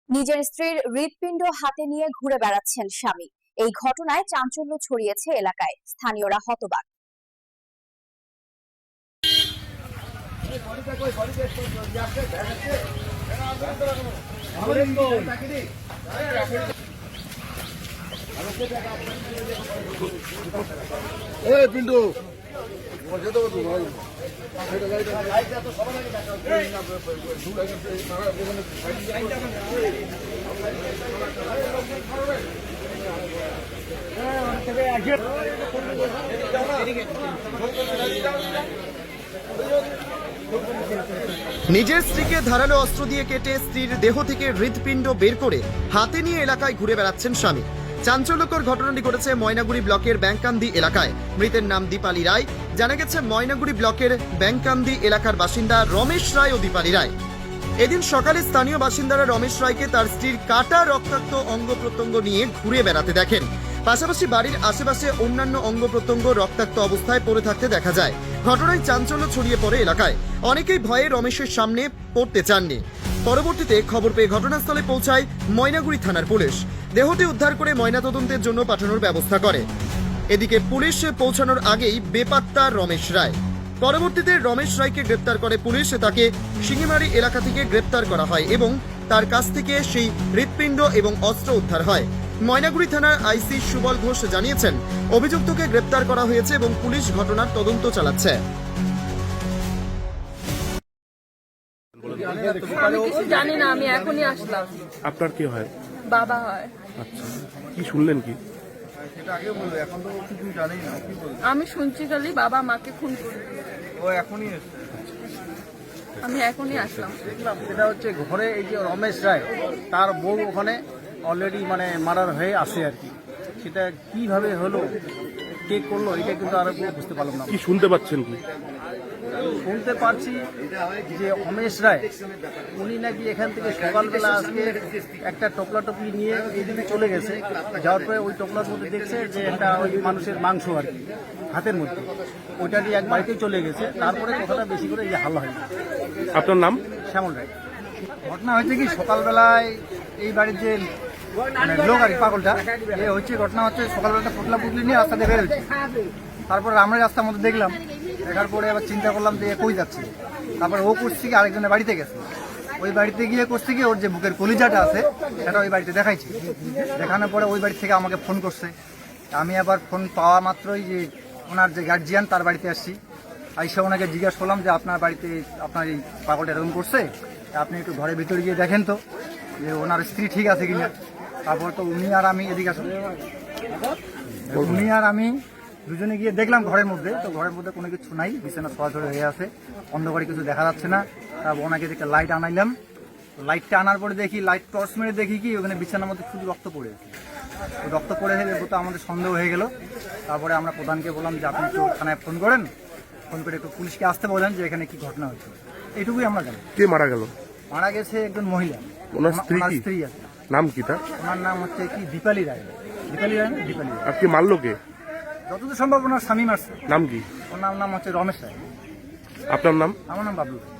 নিজের স্ত্রীর হৃৎপিণ্ড হাতে নিয়ে ঘুরে বেড়াচ্ছেন স্বামী। এই ঘটনায় চাঞ্চল্য ছড়িয়েছে এলাকায়, স্থানীয়রা হতবাক। নিজের স্ত্রীকে ধারালো অস্ত্র দিয়ে কেটে স্ত্রীর দেহ থেকে হৃৎপিণ্ড বের করে হাতে নিয়ে এলাকায় ঘুরে বেড়াচ্ছেন স্বামী। চাঞ্চল্যকর ঘটনাটি ঘটেছে ময়নাগুড়ি ব্লকের ব্যাংকান্দি এলাকায়। মৃতের নাম দীপালি রায়। জানা গেছে ময়নাগুড়ি ব্লকের ব্যাংকান্দি এলাকার বাসিন্দা রমেশ রায় ও দীপালি রায়। এদিন সকালে স্থানীয় বাসিন্দারা রমেশ রায়কে তার স্ত্রীর কাটা রক্তাক্ত অঙ্গ প্রত্যঙ্গ নিয়ে ঘুরে বেড়াতে দেখেন। পাশাপাশি বাড়ির আশেপাশে অন্যান্য অঙ্গ প্রত্যঙ্গ রক্তাক্ত অবস্থায় পড়ে থাকতে দেখা যায়। ঘটনায় চাঞ্চল্য ছড়িয়ে পড়ে এলাকায়। অনেকেই ভয়ে রমেশের সামনে পড়তে চাননি। পরবর্তীতে খবর পেয়ে ঘটনাস্থলে পৌঁছায় ময়নাগুড়ি থানার পুলিশ। দেহটি উদ্ধার করে ময়নাতদন্তের জন্য পাঠানোর ব্যবস্থা করে। এদিকে পুলিশ পৌঁছানোর আগেই বেপাত্তা রমেশ রায়। পরবর্তীতে রমেশ রায়কে গ্রেপ্তার করে পুলিশ। তাকে শিঙিমারি এলাকা থেকে গ্রেপ্তার করা হয় এবং তার কাছ থেকে সেই হৃৎপিণ্ড এবং অস্ত্র উদ্ধার হয়। ময়নাগুড়ি থানার আইসি সুবল ঘোষ জানিয়েছেন, অভিযুক্তকে গ্রেপ্তার করা হয়েছে এবং পুলিশ ঘটনার তদন্ত চালাচ্ছে। আমি কিছু জানি না, আমি এখনই আসলাম। আপনার কি হয়? বাবা হয়। আচ্ছা, কি শুনলেন কি? আমি শুনছি খালি বাবা মাকে খুন করে। আমি এখনই আসলাম। দেখলাম এটা হচ্ছে ঘরে এই যে রমেশ রায়, তার বউ ওখানে অলরেডি মার্ডার হয়ে আসে আর কি। সেটা কিভাবে হলো, কে করলো, এটা কিন্তু আর বুঝতে পারলাম না। কি শুনতে পাচ্ছেন কি? শুনতে পারছি যে রমেশ রায় উনি নাকি এখান থেকে সকালবেলা আজকে একটা টোপলা টপলি নিয়ে এইদিকে চলে গেছে। যাওয়ার পরে ওই টোপলার মধ্যে দেখছে যে একটা ওই মানুষের মাংস আর কি হাতের মধ্যে, ওইটা নিয়ে এক বাড়িতেই চলে গেছে। তারপরে কথাটা বেশি করে এই হাল্লা হয়। আপনার নাম? শ্যামল রায়। ঘটনা হয়েছে কি, সকালবেলায় এই বাড়ির যে লোক আর কি পাগলটা, এ হচ্ছে ঘটনা হচ্ছে সকালবেলা একটা পোটলা পুটলি নিয়ে রাস্তা দিয়ে বেরোচ্ছে। তারপরে আমরা রাস্তার মধ্যে দেখলাম, দেখার পরে আবার চিন্তা করলাম যে কই যাচ্ছে। তারপরে ও করছে কি আরেকজনের বাড়িতে গেছে, ওই বাড়িতে গিয়ে করছে কি ওর যে বুকের কলিজাটা আছে সেটা ওই বাড়িতে দেখাইছে। দেখানোর পরে ওই বাড়ি থেকে আমাকে ফোন করছে। আমি আবার ফোন পাওয়া মাত্রই যে ওনার যে গার্জিয়ান তার বাড়িতে আসছি। আইসা ওনাকে জিজ্ঞাসা করলাম যে আপনার বাড়িতে আপনার এই পাগলটা এরকম করছে, আপনি একটু ঘরের ভিতরে গিয়ে দেখেন তো যে ওনার স্ত্রী ঠিক আছে কিনা। তারপর তো উনি আর আমি এদিকে আসুন, উনি আর আমি দুজনে গিয়ে দেখলাম ঘরের মধ্যে, তো ঘরের মধ্যে কোনো কিছু নাই, বিছানা ছড়াছড়ি হয়ে আছে, অন্ধকারে কিছু দেখা যাচ্ছে না। তারপর ওনাকে দেখে লাইট আনাইলাম। লাইটটা আনার পরে দেখি, লাইট টর্চ মেরে দেখি কি ওখানে বিছানার মধ্যে শুধু রক্ত পড়ে আছে। রক্ত পড়ে গেলে তো আমাদের সন্দেহ হয়ে গেল। তারপরে আমরা প্রধানকে বললাম যে আপনি একটু থানায় ফোন করেন, ফোন করে একটু পুলিশকে আসতে বলেন যে এখানে কি ঘটনা হয়েছে। এইটুকুই আমরা জানি। কে মারা গেল? মারা গেছে একজন মহিলা, ওনার স্ত্রী কি? স্ত্রী আছে। নাম কি তার? ওনার নাম হচ্ছে কি দীপালি রায়। দীপালি রায় না দীপালি রায়। আর কি মারলো কে? যতদূর সম্ভব ওনার স্বামী মারছে। নাম কি? ওনার নাম হচ্ছে রমেশ রায়। আপনার নাম? আমার নাম বাবলু রায়।